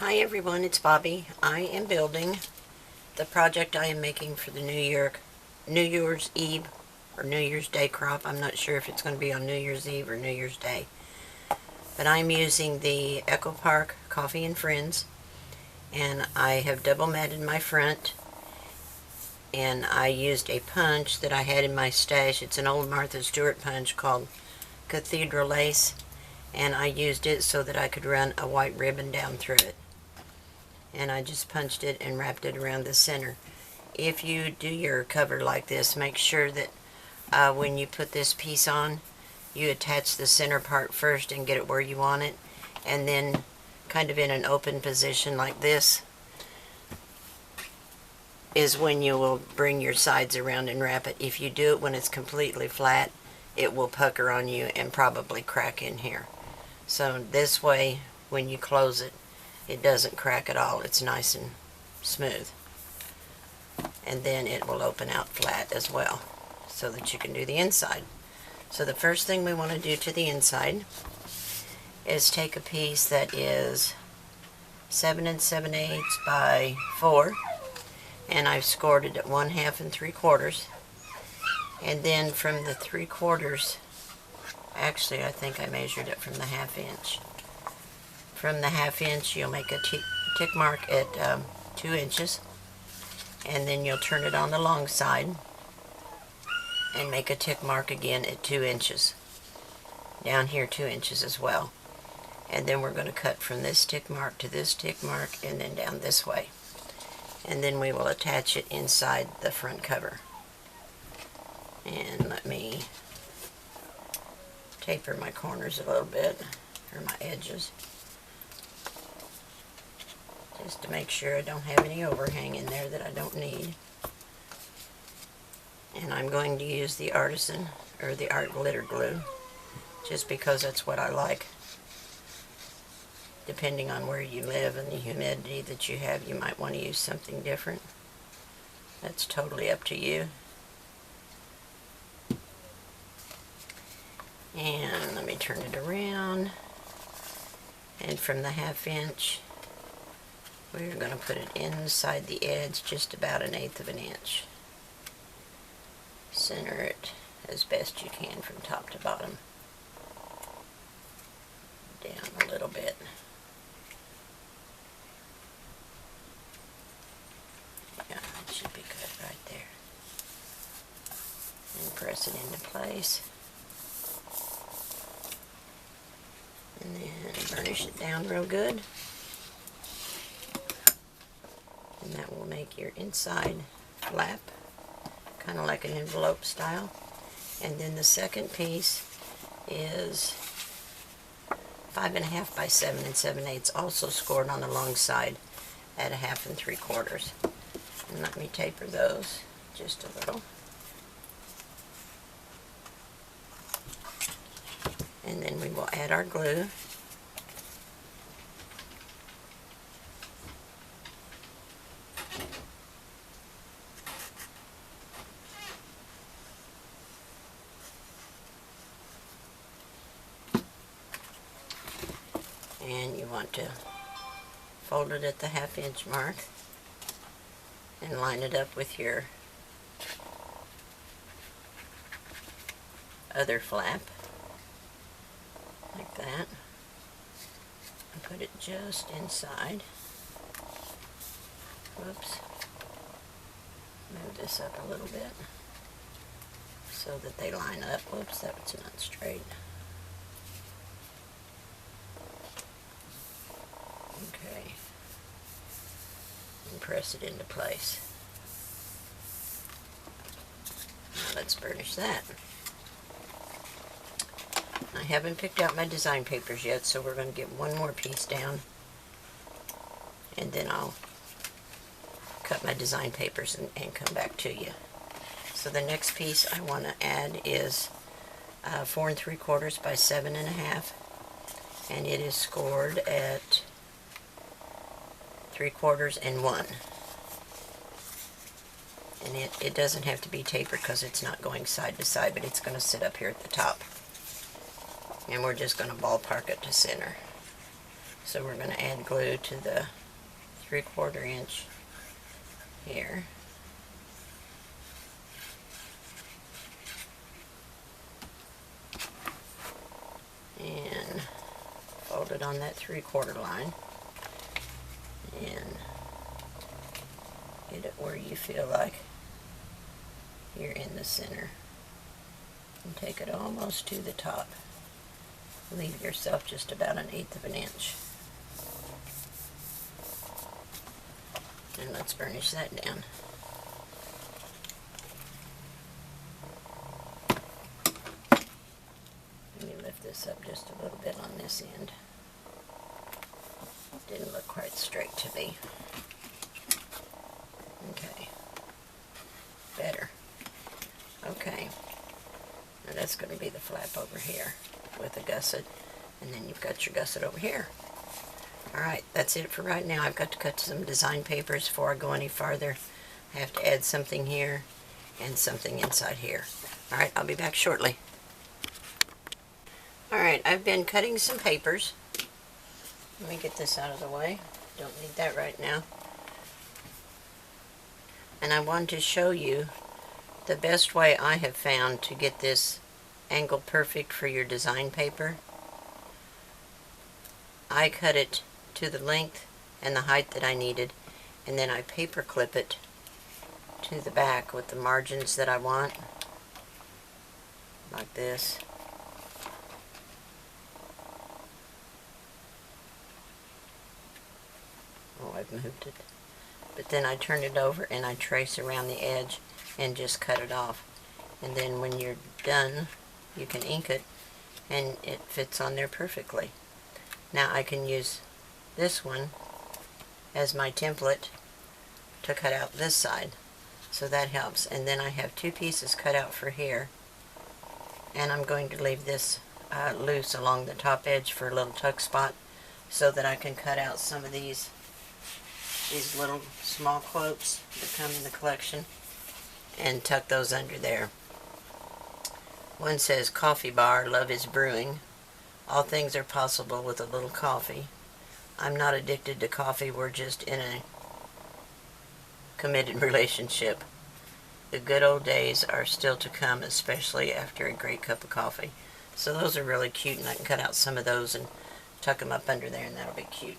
Hi everyone, it's Bobby. I am building the project I am making for the New Year's Eve or New Year's Day crop. I'm not sure if it's going to be on New Year's Eve or New Year's Day. But I'm using the Echo Park Coffee and Friends, and I have double matted my front, and I used a punch that I had in my stash. It's an old Martha Stewart punch called Cathedral Lace, and I used it so that I could run a white ribbon down through it. And I just punched it and wrapped it around the center. If you do your cover like this, make sure that when you put this piece on, you attach the center part first and get it where you want it, and then kind of in an open position like this is when you will bring your sides around and wrap it. If you do it when it's completely flat, it will pucker on you and probably crack in here. So this way, when you close it, it doesn't crack at all. It's nice and smooth. And then it will open out flat as well, so that you can do the inside. So the first thing we want to do to the inside is take a piece that is 7 7/8 by 4, and I've scored it at 1/2 and 3/4. And then from the 3/4, actually I think I measured it from the 1/2 inch. From the 1/2 inch, you'll make a tick mark at 2 inches, and then you'll turn it on the long side and make a tick mark again at 2 inches. Down here 2 inches as well. And then we're going to cut from this tick mark to this tick mark and then down this way. And then we will attach it inside the front cover. And let me taper my corners a little bit, or my edges, just to make sure I don't have any overhang in there that I don't need. And I'm going to use the Artisan, or the Art Glitter Glue, just because that's what I like. Depending on where you live and the humidity that you have, you might want to use something different. That's totally up to you. And let me turn it around. And from the 1/2 inch, we're going to put it inside the edge just about 1/8 of an inch. Center it as best you can from top to bottom. Down a little bit. Yeah, that should be good right there. And press it into place. And then burnish it down real good. And that will make your inside flap, kind of like an envelope style. And then the second piece is 5 1/2 by 7 7/8, also scored on the long side at 1/2 and 3/4. And let me taper those just a little. And then we will add our glue. And you want to fold it at the 1/2 inch mark and line it up with your other flap, like that, and put it just inside. Whoops. Move this up a little bit so that they line up. Whoops, that was not straight. Okay. And press it into place. Now let's burnish that. I haven't picked out my design papers yet, so we're going to get one more piece down, and then I'll cut my design papers and come back to you. So the next piece I want to add is 4 3/4 by 7 1/2, and it is scored at 3/4 and 1. And it doesn't have to be tapered because it's not going side to side, but it's going to sit up here at the top. And we're just going to ballpark it to center. So we're going to add glue to the 3/4 inch here. And fold it on that 3/4 line. And get it where you feel like you're in the center. And take it almost to the top. Leave yourself just about 1/8 of an inch. And let's burnish that down. Let me lift this up just a little bit on this end. Didn't look quite straight to me. Okay. Better. Okay. Now that's going to be the flap over here with a gusset. And then you've got your gusset over here. Alright, that's it for right now. I've got to cut some design papers before I go any farther. I have to add something here and something inside here. Alright, I'll be back shortly. Alright, I've been cutting some papers. Let me get this out of the way. Don't need that right now. And I wanted to show you the best way I have found to get this angle perfect for your design paper. I cut it to the length and the height that I needed, and then I paper clip it to the back with the margins that I want, like this. Oh, I've moved it. But then I turn it over and I trace around the edge and just cut it off. And then when you're done, you can ink it and it fits on there perfectly. Now I can use this one as my template to cut out this side, so that helps. And then I have 2 pieces cut out for here, and I'm going to leave this loose along the top edge for a little tuck spot, so that I can cut out some of these little small quotes that come in the collection and tuck those under there. One says, "Coffee bar, love is brewing. All things are possible with a little coffee. I'm not addicted to coffee, we're just in a committed relationship. The good old days are still to come, especially after a great cup of coffee." So those are really cute, and I can cut out some of those and tuck them up under there, and that'll be cute.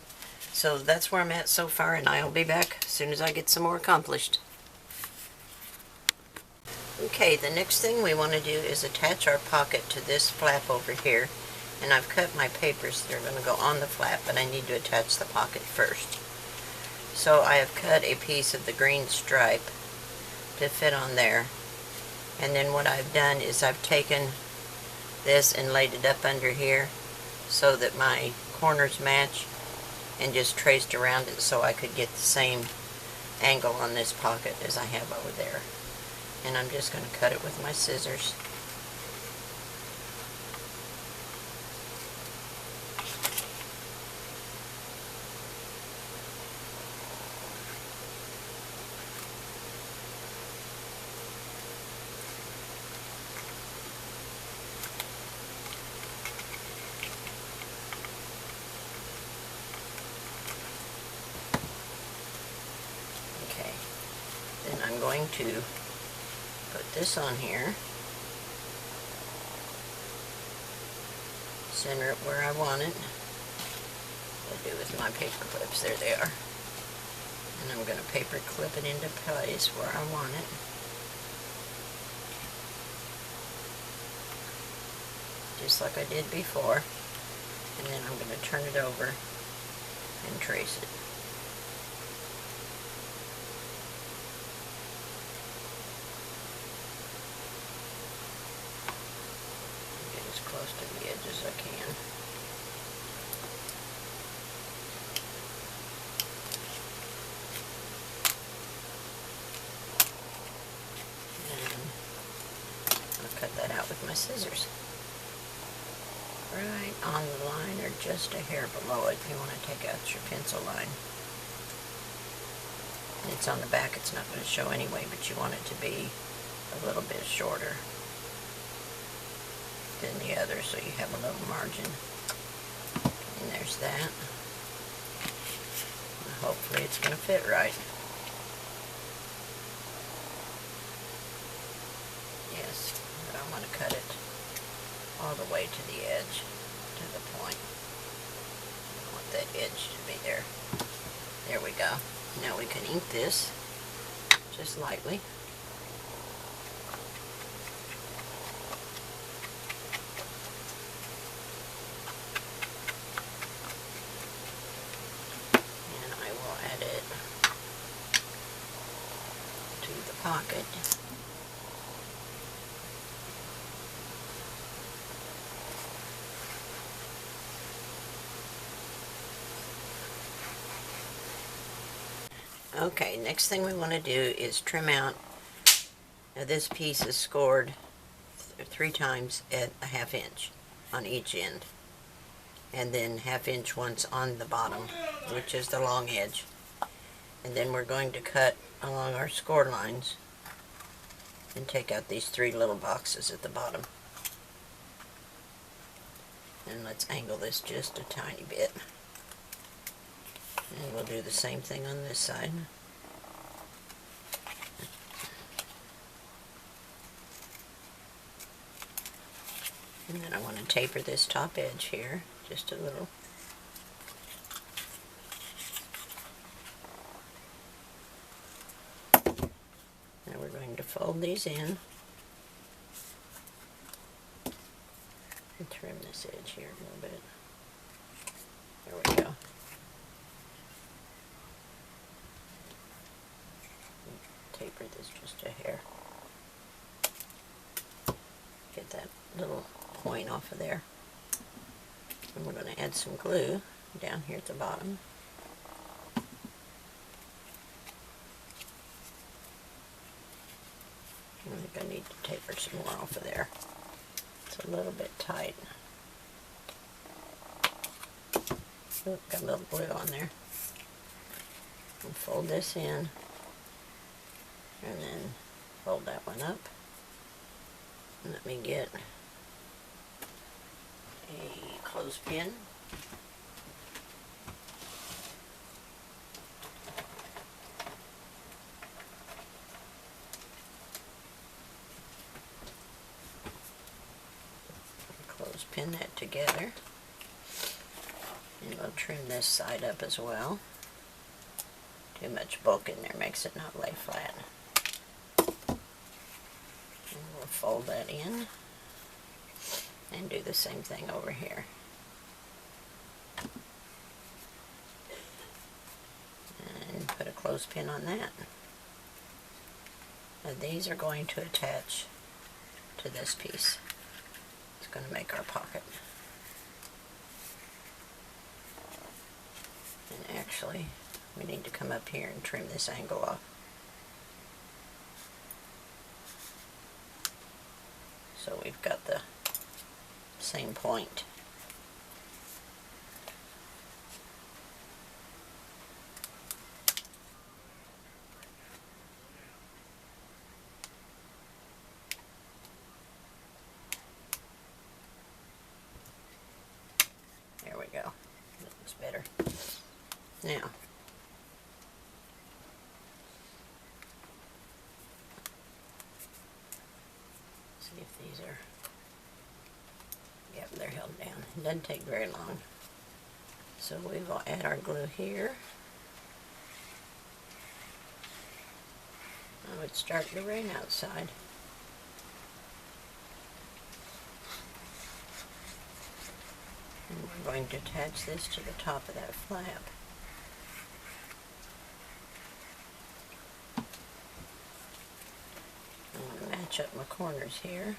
So that's where I'm at so far, and I'll be back as soon as I get some more accomplished. Okay, the next thing we want to do is attach our pocket to this flap over here. And I've cut my papers that are going to go on the flap, but I need to attach the pocket first. So I have cut a piece of the green stripe to fit on there. And then what I've done is I've taken this and laid it up under here so that my corners match, and just traced around it so I could get the same angle on this pocket as I have over there. And I'm just going to cut it with my scissors. I'm going to put this on here, center it where I want it. I'll do with my paper clips. There they are. And I'm going to paper clip it into place where I want it. Just like I did before. And then I'm going to turn it over and trace it. Close to the edge as I can. And I'll cut that out with my scissors. Right on the line, or just a hair below it. You want to take out your pencil line. And it's on the back, it's not going to show anyway, but you want it to be a little bit shorter than the other, so you have a little margin. And there's that. hopefully it's going to fit right. Yes, but I want to cut it all the way to the edge, to the point. I want that edge to be there. There we go. Now we can ink this just lightly. And I will add it to the pocket. Okay, next thing we want to do is trim out. Now this piece is scored 3 times at a 1/2 inch on each end, and then 1/2 inch once on the bottom, which is the long edge. And then we're going to cut along our score lines and take out these 3 little boxes at the bottom. And let's angle this just a tiny bit. And we'll do the same thing on this side. And then I want to taper this top edge here just a little. Now we're going to fold these in and trim this edge here a little bit. There we go. Taper this just a hair. Get that little point off of there. And we're going to add some glue down here at the bottom. I think I need to taper some more off of there. It's a little bit tight. Ooh, got a little glue on there. And fold this in. And then fold that one up. And let me get a clothespin. Clothespin that together. And we'll trim this side up as well. Too much bulk in there makes it not lay flat. And we'll fold that in and do the same thing over here. And put a clothespin on that. Now these are going to attach to this piece. It's going to make our pocket. And actually, we need to come up here and trim this angle off. So we've got the same point. There we go. That looks better. Now, see if these are, yep, they're held down. It doesn't take very long. So we will add our glue here. Oh, it's starting to rain outside. And we're going to attach this to the top of that flap. I'm going to match up my corners here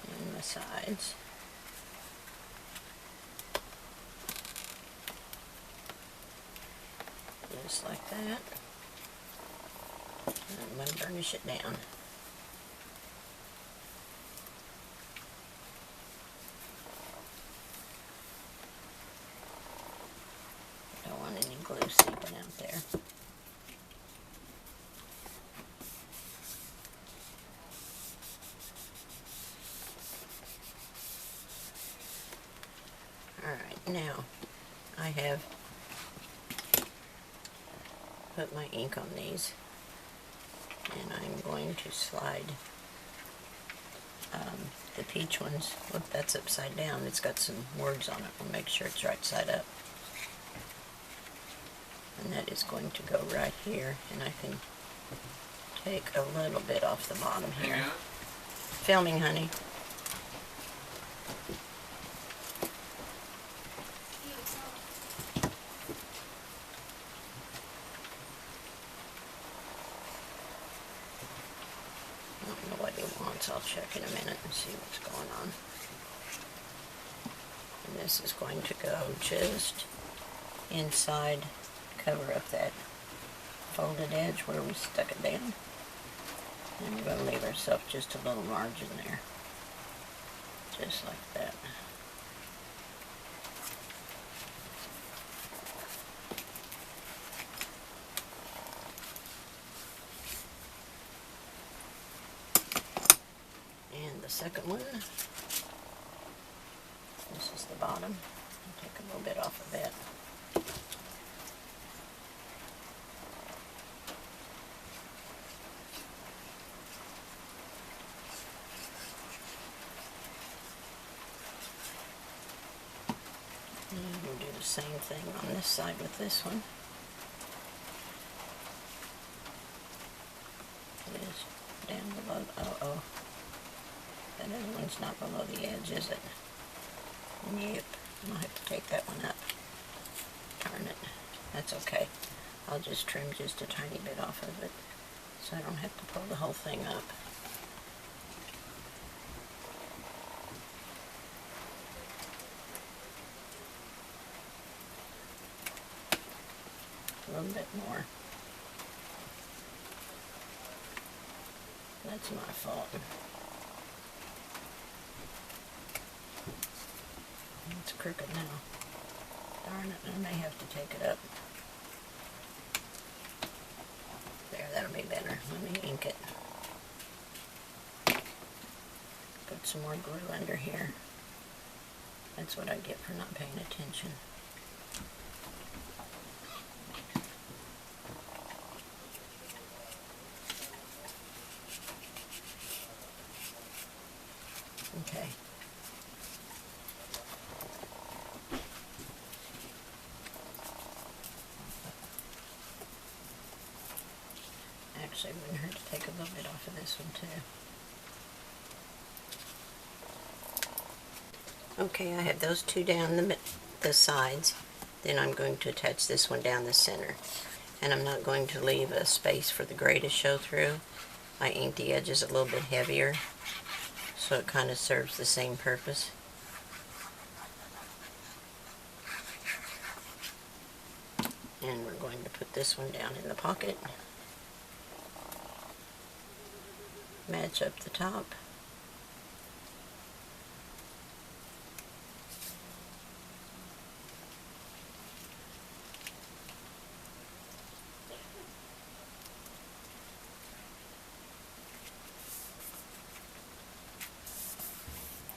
and my sides. Just like that. And I'm going to burnish it down. Don't want any glue seeping out there. Alright, now I have put my ink on these, and I'm going to slide the peach ones. Look, that's upside down. It's got some words on it. We'll make sure it's right side up. And that is going to go right here, and I can take a little bit off the bottom here. Yeah. Filming, honey. I don't know what he wants. I'll check in a minute and see what's going on. And this is going to go just inside, cover up that folded edge where we stuck it down. And we're going to leave ourselves just a little margin there. Just like that. And the second one, this is the bottom. I'll take a little bit off of it. And we'll do the same thing on this side with this one. It is down below. Uh-oh. That other one's not below the edge, is it? Yep. I'll have to take that one up. Darn it. That's okay. I'll just trim just a tiny bit off of it so I don't have to pull the whole thing up. A little bit more. That's my fault. It's crooked now. Darn it, I may have to take it up. There, that'll be better. Let me ink it. Put some more glue under here. That's what I get for not paying attention. Okay. Actually, it wouldn't hurt to take a little bit off of this one too. Okay, I have those two down the sides. Then I'm going to attach this one down the center. And I'm not going to leave a space for the gray to show through. I inked the edges a little bit heavier, so it kind of serves the same purpose. And we're going to put this one down in the pocket. Match up the top.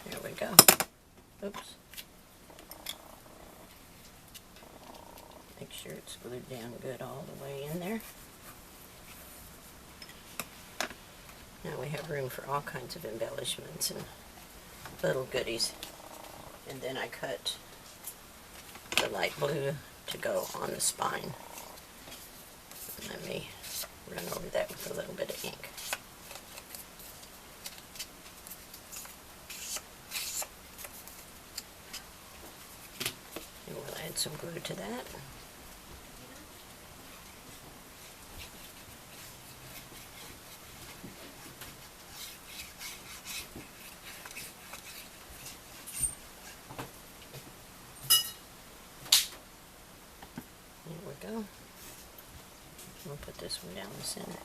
There we go. Oops. Make sure it's glued down good all the way in there. Now we have room for all kinds of embellishments and little goodies. And then I cut the light blue to go on the spine. And let me run over that with a little bit of ink. And we'll add some glue to that. There we go. We'll put this one down the center.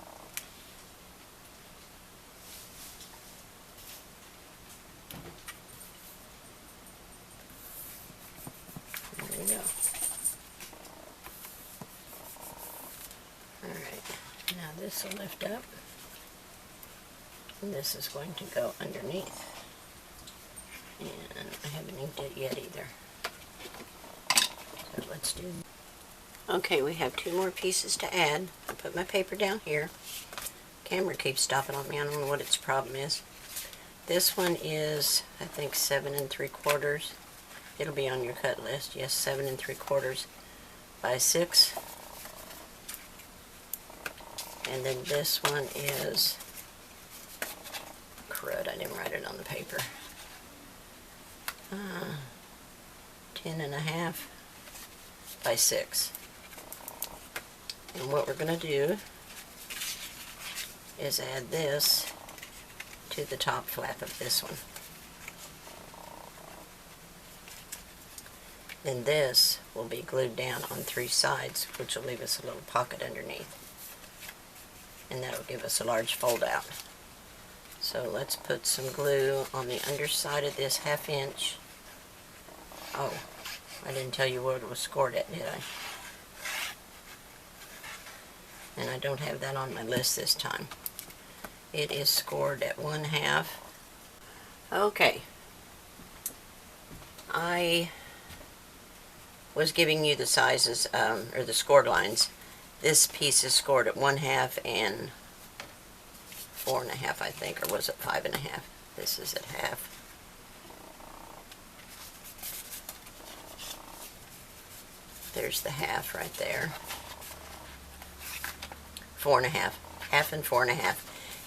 There we go. Alright, now this will lift up, and this is going to go underneath. And I haven't inked it yet either. So let's do. Okay, we have 2 more pieces to add. I put my paper down here. Camera keeps stopping on me. I don't know what its problem is. This one is, I think, 7 3/4. It'll be on your cut list. Yes, 7 3/4 by 6. And then this one is, crud, I didn't write it on the paper. 10 1/2 by 6. And what we're going to do is add this to the top flap of this one. Then this will be glued down on 3 sides, which will leave us a little pocket underneath. And that'll give us a large fold out. So let's put some glue on the underside of this 1/2 inch. Oh, I didn't tell you what it was scored at, did I? And I don't have that on my list this time. It is scored at 1/2. Okay. I was giving you the sizes, or the scored lines. This piece is scored at 1/2 and 4 1/2, I think, or was it 5 1/2? This is at 1/2. There's the 1/2 right there. 4 1/2. 1/2 and 4 1/2.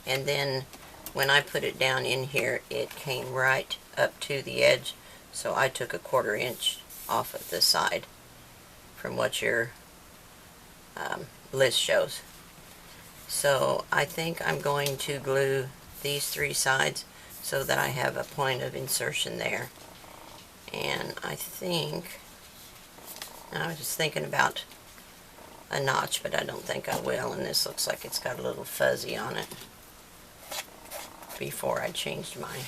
And then when I put it down in here, it came right up to the edge. So I took a 1/4 inch off of the side from what your list shows. So I think I'm going to glue these 3 sides so that I have a point of insertion there. And I think, I was just thinking about a notch, but I don't think I will. And this looks like it's got a little fuzzy on it before I changed my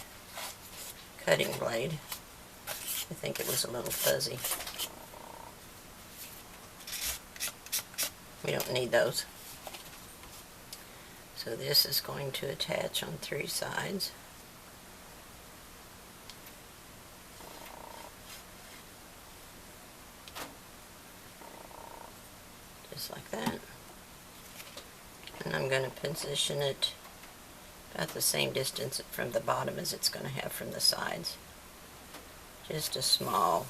cutting blade. I think it was a little fuzzy. We don't need those. So this is going to attach on 3 sides. Just like that. And I'm going to position it about the same distance from the bottom as it's going to have from the sides. Just a small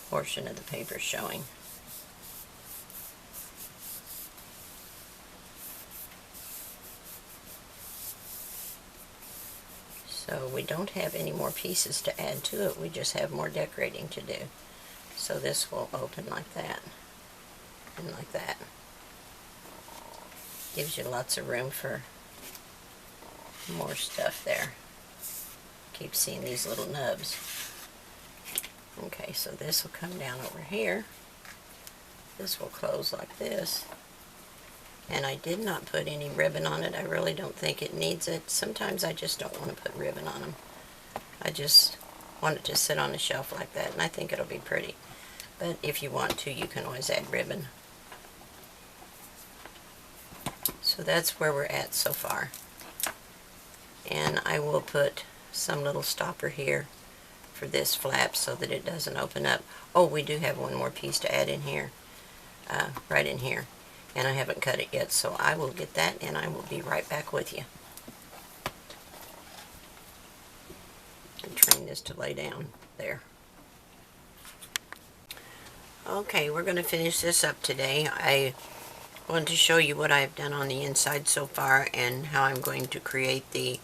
portion of the paper showing. So we don't have any more pieces to add to it, we just have more decorating to do. So this will open like that, and like that. Gives you lots of room for more stuff there. Keep seeing these little nubs. Okay, so this will come down over here. This will close like this. And I did not put any ribbon on it. I really don't think it needs it. Sometimes I just don't want to put ribbon on them. I just want it to sit on a shelf like that, and I think it'll be pretty. But if you want to, you can always add ribbon. So that's where we're at so far. And I will put some little stopper here for this flap so that it doesn't open up. Oh, we do have one more piece to add in here, right in here. And I haven't cut it yet, so I will get that and I will be right back with you. I'm trying this to lay down there. Okay, we're going to finish this up today. I wanted to show you what I've done on the inside so far and how I'm going to create the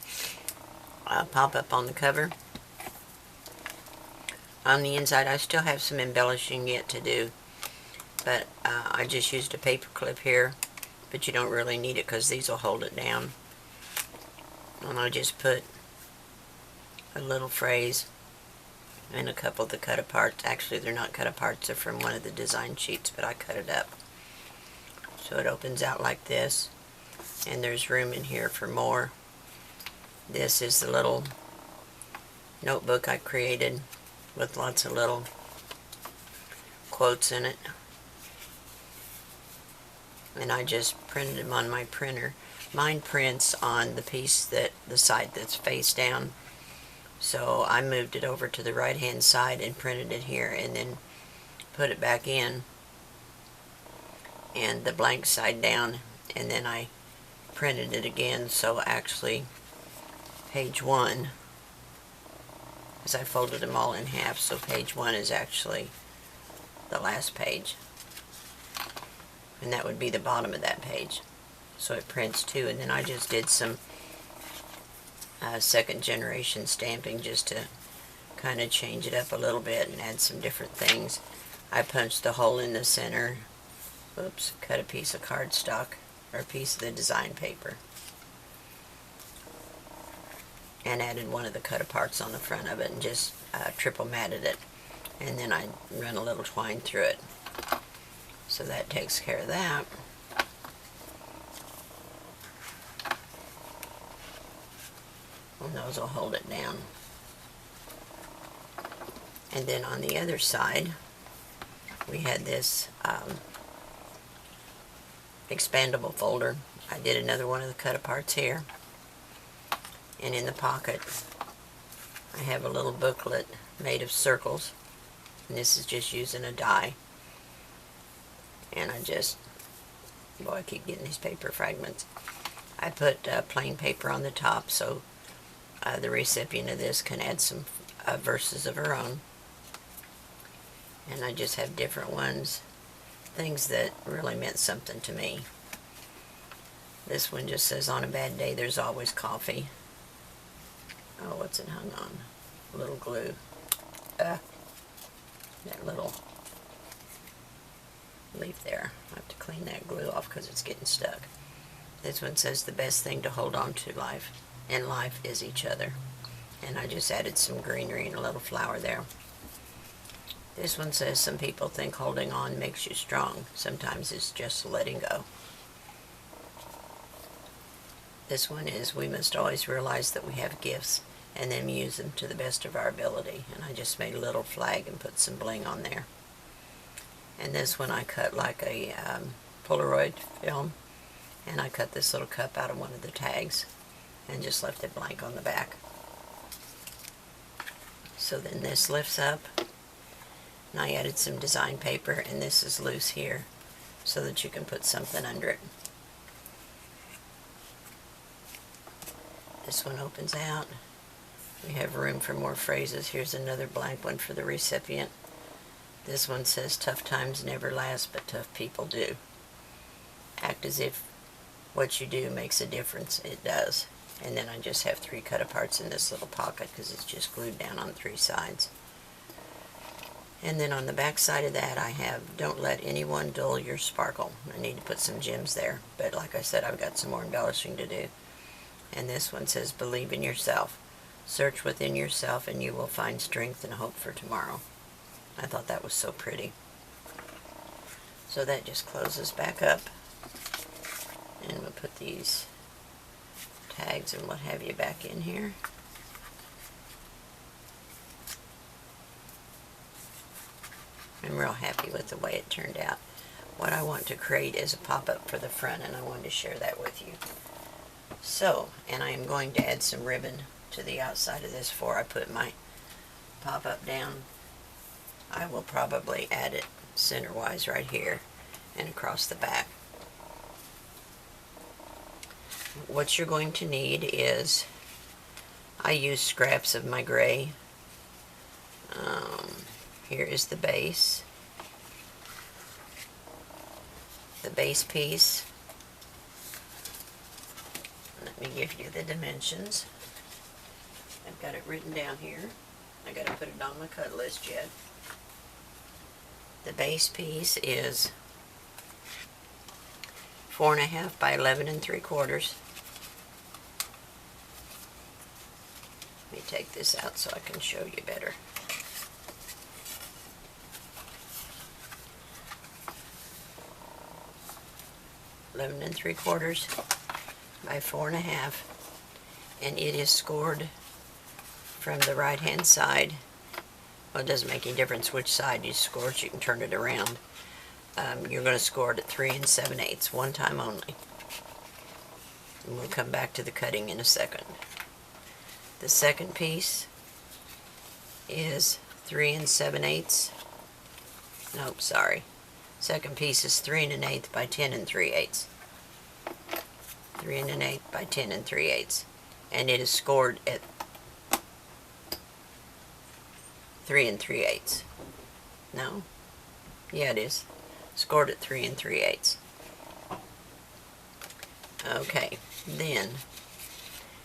pop-up on the cover. On the inside, I still have some embellishing yet to do. But I just used a paper clip here, but you don't really need it because these will hold it down. And I just put a little phrase and a couple of the cut aparts. Actually, they're not cut aparts, they're from one of the design sheets, but I cut it up. So it opens out like this, and there's room in here for more. This is the little notebook I created with lots of little quotes in it. And I just printed them on my printer. Mine prints on the piece that, the side that's face down. So I moved it over to the right hand side and printed it here, and then put it back in, and the blank side down, and then I printed it again, so actually page 1, because I folded them all in half, so page 1 is actually the last page, and that would be the bottom of that page. So it prints 2, and then I just did some second generation stamping just to kind of change it up a little bit and add some different things. I punched the hole in the center, oops, cut a piece of cardstock, or a piece of the design paper, and added one of the cut aparts on the front of it, and just triple matted it, and then I run a little twine through it. So that takes care of that. And those will hold it down. And then on the other side, we had this expandable folder. I did another one of the cut aparts here. And in the pocket, I have a little booklet made of circles. And this is just using a die. And I just, boy, I keep getting these paper fragments. I put plain paper on the top, so the recipient of this can add some verses of her own. And I just have different ones, things that really meant something to me. This one just says, on a bad day there's always coffee. Oh, what's it hung on? A little glue. That little leaf there. I have to clean that glue off because it's getting stuck. This one says, the best thing to hold on to in life is each other. And I just added some greenery and a little flower there. This one says, some people think holding on makes you strong. Sometimes it's just letting go. This one is, we must always realize that we have gifts and then use them to the best of our ability. And I just made a little flag and put some bling on there. And this one I cut like a Polaroid film, and I cut this little cup out of one of the tags and just left it blank on the back. So then this lifts up, and I added some design paper, and this is loose here so that you can put something under it. This one opens out. We have room for more phrases. Here's another blank one for the recipient. This one says, tough times never last, but tough people do. Act as if what you do makes a difference. It does. And then I just have 3 cut aparts in this little pocket because it's just glued down on 3 sides. And then on the back side of that I have, don't let anyone dull your sparkle. I need to put some gems there, but like I said, I've got some more embellishing to do. And this one says, believe in yourself. Search within yourself and you will find strength and hope for tomorrow. I thought that was so pretty. So that just closes back up. And we'll put these tags and what have you back in here. I'm real happy with the way it turned out. What I want to create is a pop-up for the front, and I wanted to share that with you. So, and I am going to add some ribbon to the outside of this before I put my pop-up down. I will probably add it center-wise right here and across the back. What you're going to need is, I use scraps of my gray. Here is the base. The base piece. Let me give you the dimensions. I've got it written down here. I got to put it on my cut list yet. The base piece is 4.5 by 11 3/4. Let me take this out so I can show you better. (11 3/4) by 4.5, and it is scored from the right hand side. Well, it doesn't make any difference which side you score it, you can turn it around. You're going to score it at 3 7/8, one time only. And we'll come back to the cutting in a second. The second piece is 3 7/8 Nope, sorry. Second piece is 3 1/8 by 10 3/8. 3 1/8 by 10 3/8. And it is scored at 3 3/8. No? Yeah, it is. Scored at 3 3/8. Okay, then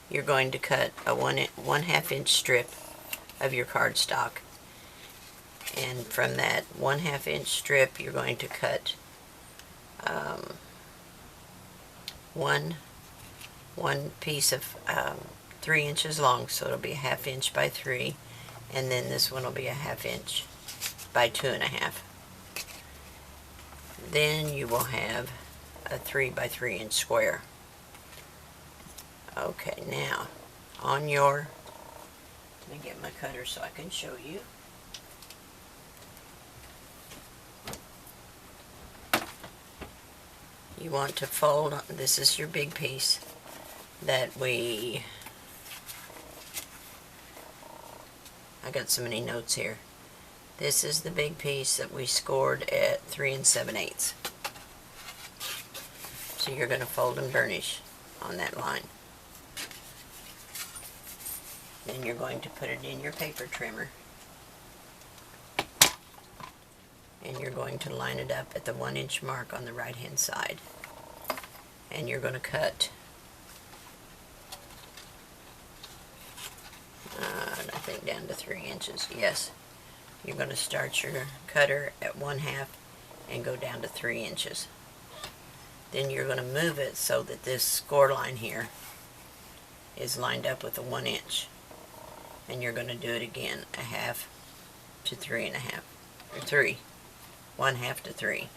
you're going to cut a 1/2 inch strip of your cardstock. And from that 1/2 inch strip, you're going to cut one piece of 3 inches long, so it'll be a 1/2 inch by 3, and then this one will be a 1/2 inch by 2 1/2. Then you will have a 3 by 3 inch square. Okay, now on your, let me get my cutter so I can show you. You want to fold, this is your big piece that I got so many notes here. This is the big piece that we scored at 3 7/8. So you're going to fold and burnish on that line. Then you're going to put it in your paper trimmer. And you're going to line it up at the 1 inch mark on the right hand side. And you're going to cut, I think down to 3 inches, yes. You're going to start your cutter at 1/2 and go down to 3 inches. Then you're going to move it so that this score line here is lined up with the 1 inch. And you're going to do it again, 1/2 to 3 1/2, or 3. 1/2 to 3.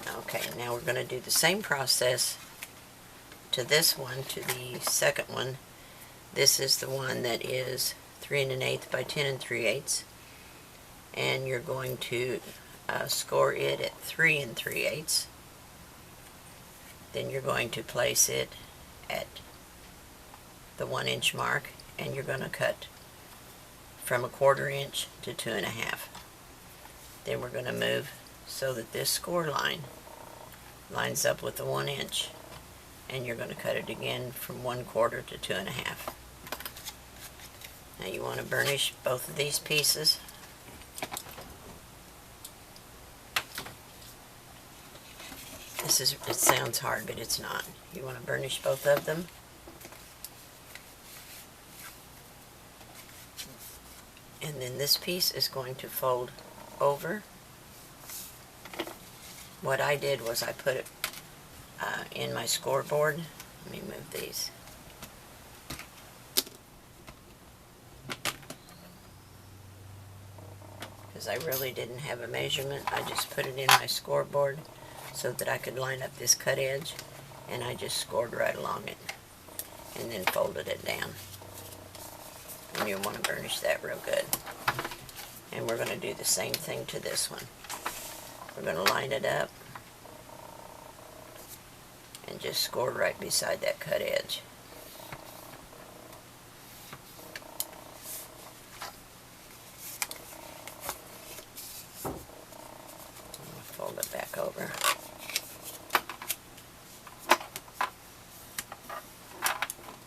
Okay, now we're going to do the same process to this one, to the second one. This is the one that is 3 1/8 by 10 3/8, and you're going to score it at 3 3/8. Then you're going to place it at the 1 inch mark, and you're going to cut from a 1/4 inch to 2 1/2. Then we're going to move so that this score line lines up with the 1 inch, and you're going to cut it again from 1/4 to 2 1/2. Now you want to burnish both of these pieces. It sounds hard, but it's not. You want to burnish both of them. And then this piece is going to fold over. What I did was I put it in my scoreboard. Let me move these. Because I really didn't have a measurement. I just put it in my scoreboard so that I could line up this cut edge, and I just scored right along it and then folded it down. And you'll want to burnish that real good. And we're going to do the same thing to this one. We're going to line it up and just score right beside that cut edge. Fold it back over.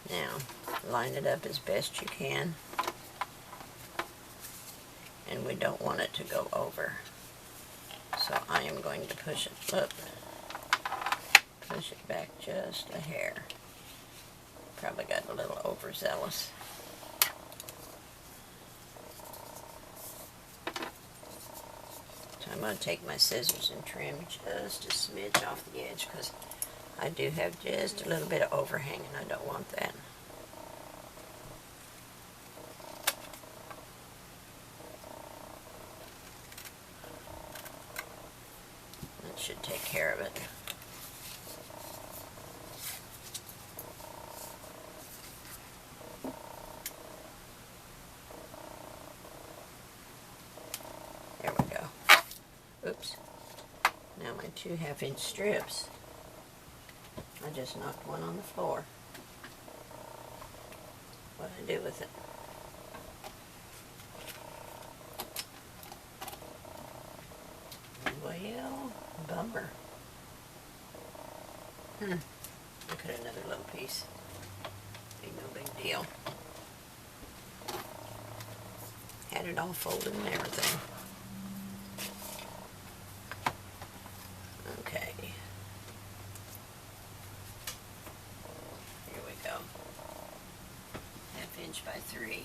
Now, line it up as best you can. And we don't want it to go over. So I am going to push it back just a hair. Probably got a little overzealous. So I'm going to take my scissors and trim just a smidge off the edge, because I do have just a little bit of overhang and I don't want that. That should take care of it. There we go. Oops. Now my 2 1/2 inch strips, I just knocked one on the floor. What do I do with it? Well, bummer. Look at another little piece. Ain't no big deal. Had it all folded and everything. Okay. Here we go. 1/2 inch by 3.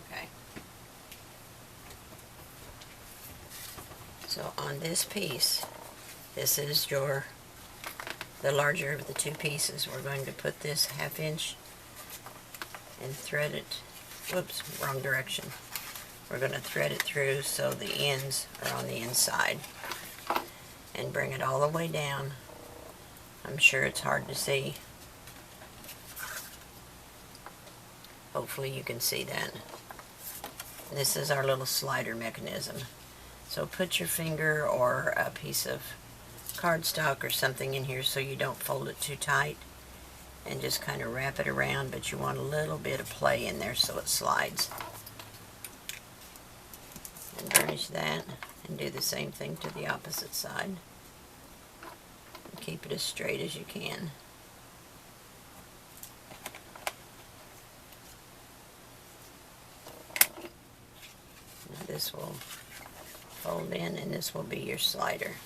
Okay. So on this piece, this is the larger of the two pieces. We're going to put this 1/2 inch and thread it, whoops, wrong direction. We're going to thread it through so the ends are on the inside and bring it all the way down. I'm sure it's hard to see. Hopefully you can see that. This is our little slider mechanism. So put your finger or a piece of cardstock or something in here so you don't fold it too tight, and just kind of wrap it around, but you want a little bit of play in there so it slides. And burnish that, and do the same thing to the opposite side. And keep it as straight as you can. Now this will fold in, and this will be your slider.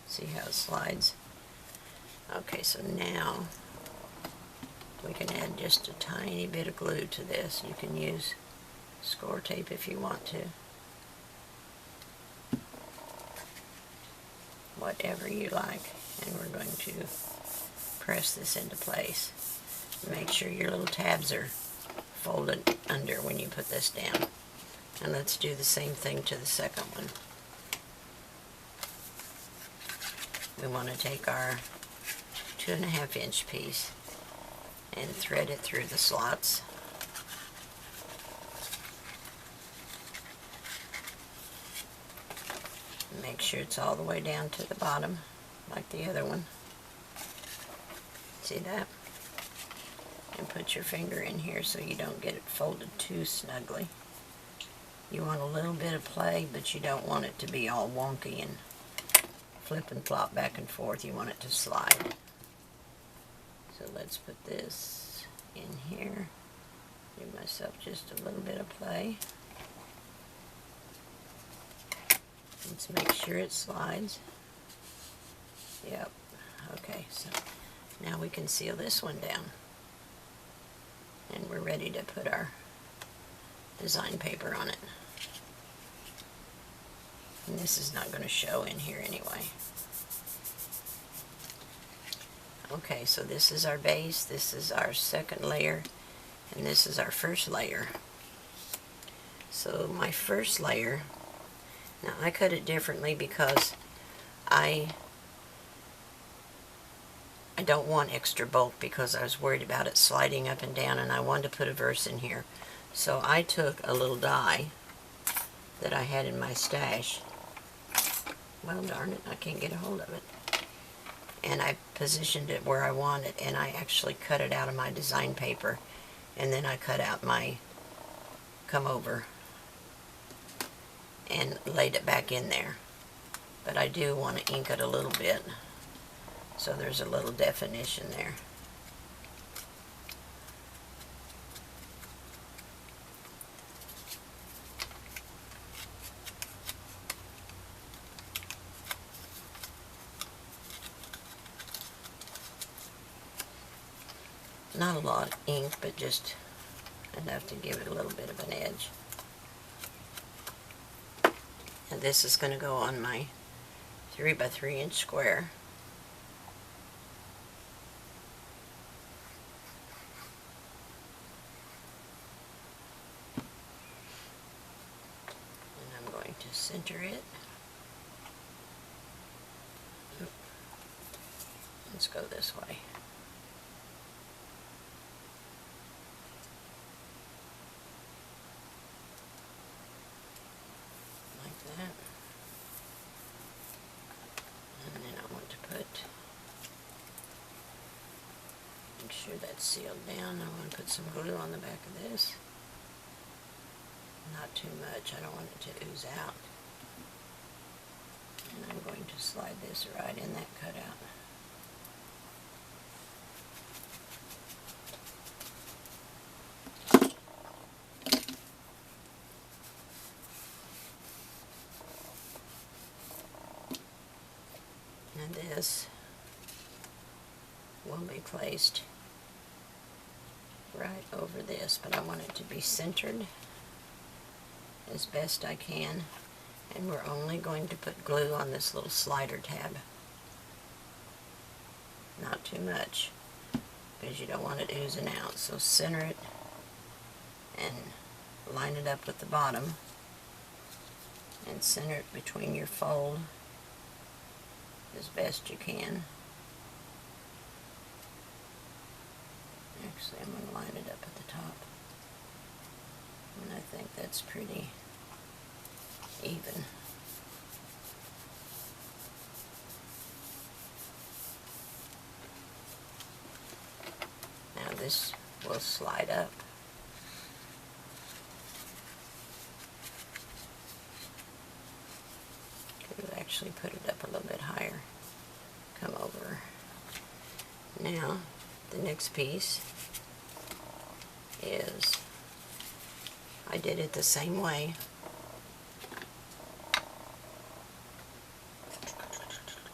See how it slides? Okay, so now we can add just a tiny bit of glue to this. You can use score tape if you want to. Whatever you like. And we're going to press this into place. Make sure your little tabs are folded under when you put this down. And let's do the same thing to the second one. We want to take our 2.5 inch piece and thread it through the slots. Make sure it's all the way down to the bottom, like the other one. See that? And put your finger in here so you don't get it folded too snugly. You want a little bit of play, but you don't want it to be all wonky and flip and flop back and forth. You want it to slide. So let's put this in here. Give myself just a little bit of play. Let's make sure it slides. Yep. Okay, so now we can seal this one down. And we're ready to put our design paper on it. And this is not going to show in here anyway. Okay, so this is our base, this is our second layer, and this is our first layer. So my first layer, now I cut it differently because I don't want extra bulk because I was worried about it sliding up and down, and I wanted to put a verse in here. So I took a little die that I had in my stash. Well, darn it, I can't get a hold of it. And I positioned it where I want it, and I actually cut it out of my design paper, and then I cut out my come over and laid it back in there. But I do want to ink it a little bit so there's a little definition there. Not a lot of ink, but just enough to give it a little bit of an edge. And this is going to go on my 3 by 3 inch square. And I'm going to center it. Let's go this way. sure that's sealed down. I want to put some glue on the back of this. Not too much. I don't want it to ooze out. And I'm going to slide this right in that cutout. And this will be placed right over this, but I want it to be centered as best I can, and we're only going to put glue on this little slider tab. Not too much, because you don't want it oozing out. So center it and line it up with the bottom, and center it between your fold as best you can. Actually, I'm going to line it up at the top, and I think that's pretty even. Now this will slide up. Could actually put it up a little bit higher. Come over. Now, the next piece is, I did it the same way.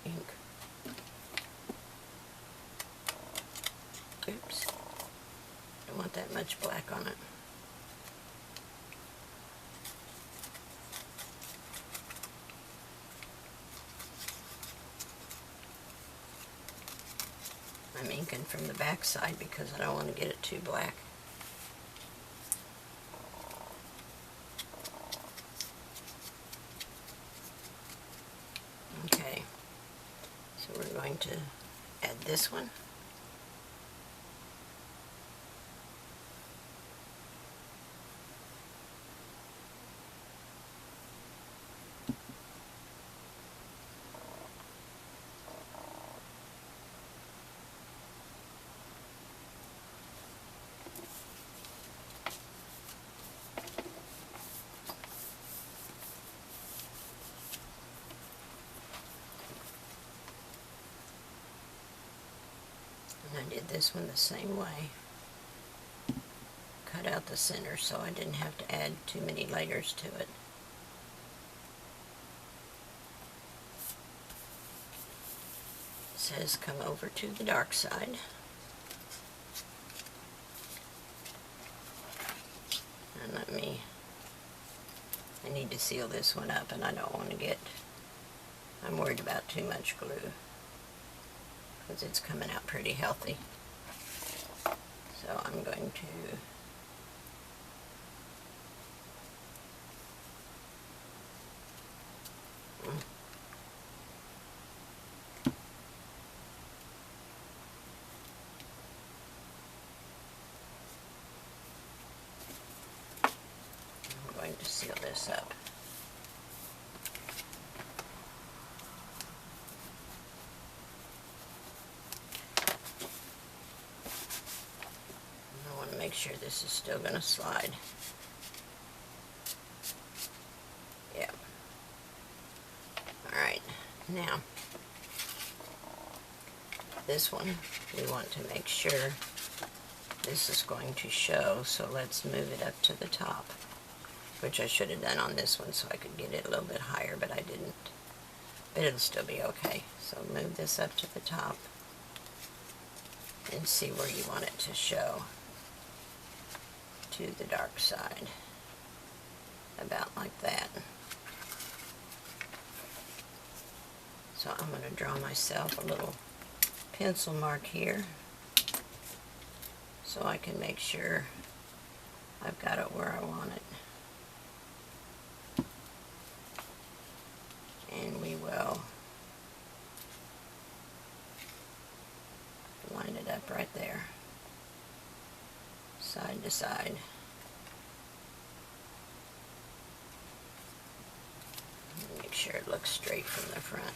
Ink. Oops. Don't want that much black on it. I'm inking from the back side because I don't want to get it too black. Okay, so we're going to add this one. And I did this one the same way. Cut out the center so I didn't have to add too many layers to it. It says come over to the dark side. And I need to seal this one up, and I don't want to get, I'm worried about too much glue, because it's coming out pretty healthy. So I'm going to seal this up. I want to make sure this is still going to slide. Yeah. Alright, now this one we want to make sure this is going to show, so let's move it up to the top, which I should have done on this one so I could get it a little bit higher, but I didn't. But it'll still be okay. So move this up to the top and see where you want it to show to the dark side. About like that. So I'm going to draw myself a little pencil mark here so I can make sure I've got it where I want it. And we will line it up right there, side to side. Make sure it looks straight from the front.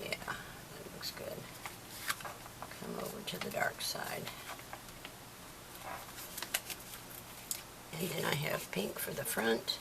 Yeah, that looks good. Come over to the dark side. And then I have pink for the front.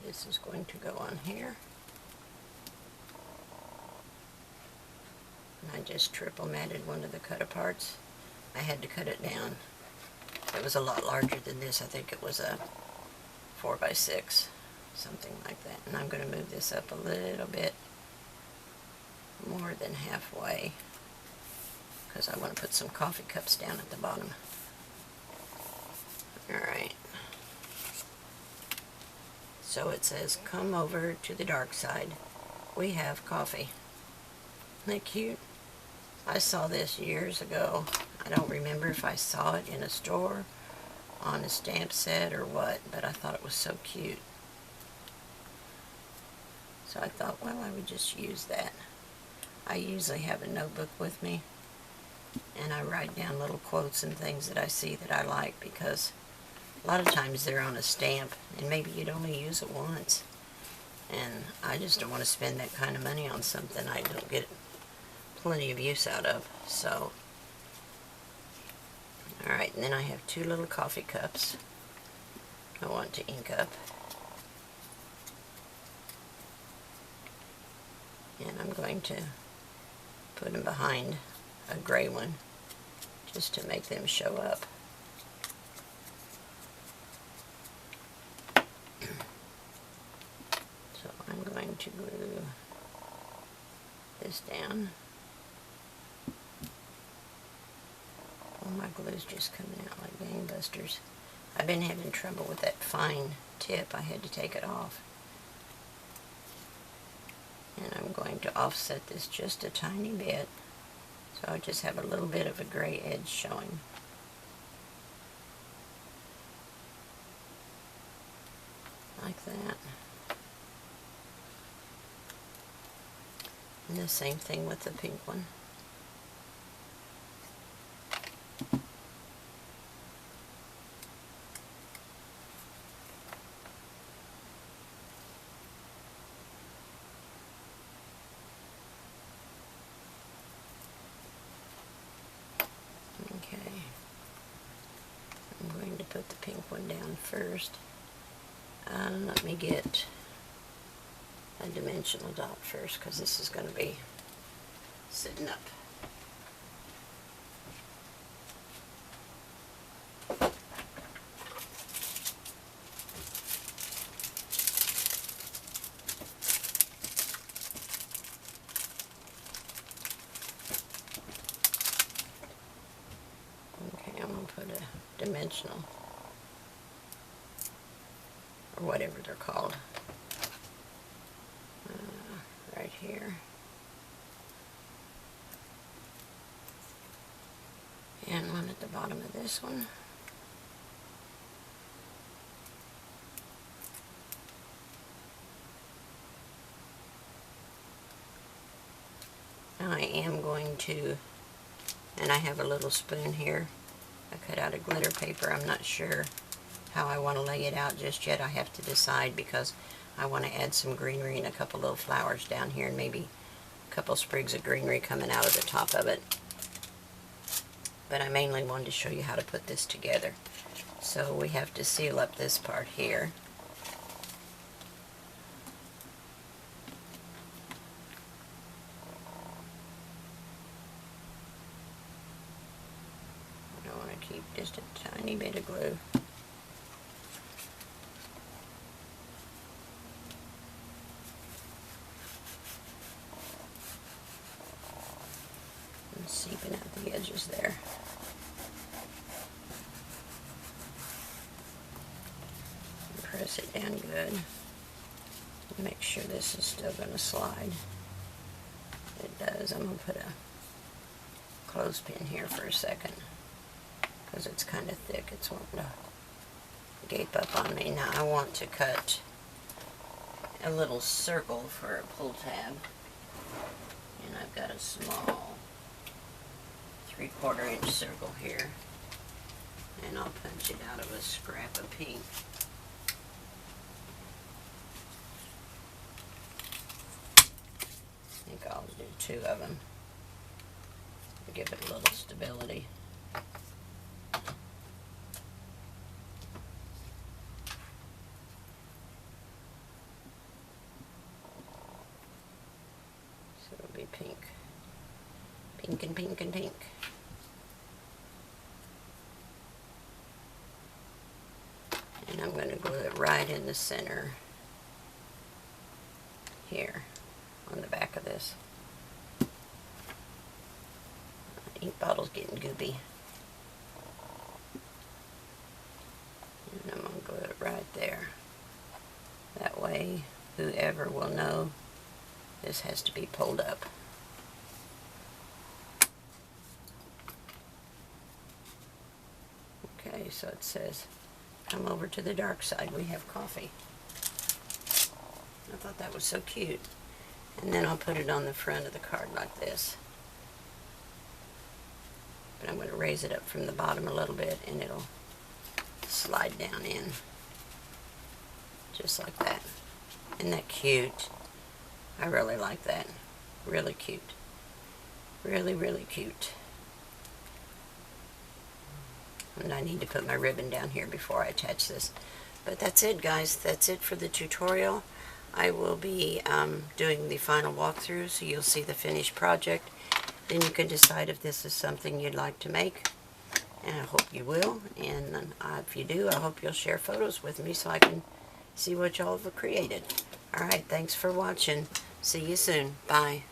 This is going to go on here. And I just triple matted one of the cut aparts. I had to cut it down. It was a lot larger than this. I think it was a 4x6, something like that. And I'm going to move this up a little bit more than halfway because I want to put some coffee cups down at the bottom. Alright. So it says, come over to the dark side. We have coffee. Isn't that cute? I saw this years ago. I don't remember if I saw it in a store, on a stamp set or what, but I thought it was so cute. So I thought, well, I would just use that. I usually have a notebook with me, and I write down little quotes and things that I see that I like, because a lot of times they're on a stamp, and maybe you'd only use it once. And I just don't want to spend that kind of money on something I don't get plenty of use out of. So, alright, and then I have 2 little coffee cups I want to ink up. And I'm going to put them behind a gray one, just to make them show up. So I'm going to glue this down. Oh, my glue's just coming out like gangbusters. I've been having trouble with that fine tip. I had to take it off. And I'm going to offset this just a tiny bit, so I just have a little bit of a gray edge showing. Like that. And the same thing with the pink one. Okay. I'm going to put the pink one down first. Let me get a dimensional dot first, because this is going to be sitting up. Okay, I'm going to put a dimensional, or whatever they're called, right here. And one at the bottom of this one. Now I am going to, and I have a little spoon here. I cut out a glitter paper. I'm not sure how I want to lay it out just yet. I have to decide, because I want to add some greenery and a couple little flowers down here, and maybe a couple sprigs of greenery coming out of the top of it. But I mainly wanted to show you how to put this together. So we have to seal up this part here. I want to keep just a tiny bit of glue. And seeping out the edges there. Press it down good. Make sure this is still going to slide. It does. I'm going to put a clothespin here for a second because it's kind of thick. It's wanting to gape up on me. Now I want to cut a little circle for a pull tab, and I've got a small 3/4 inch circle here, and I'll punch it out of a scrap of pink. I think I'll do 2 of them to give it a little stability. So it'll be pink. Pink and pink and pink. And I'm going to glue it right in the center here on the back of this. Ink bottle's getting goopy. And I'm going to glue it right there. That way, whoever will know this has to be pulled up. Okay, so it says, come over to the dark side, we have coffee. I thought that was so cute. And then I'll put it on the front of the card like this. But I'm going to raise it up from the bottom a little bit, and it'll slide down in. Just like that. Isn't that cute? I really like that. Really cute. Really, really cute. And I need to put my ribbon down here before I attach this. But that's it, guys. That's it for the tutorial. I will be doing the final walkthrough, so you'll see the finished project. Then you can decide if this is something you'd like to make. And I hope you will. And if you do, I hope you'll share photos with me so I can see what y'all have created. Alright, thanks for watching. See you soon. Bye.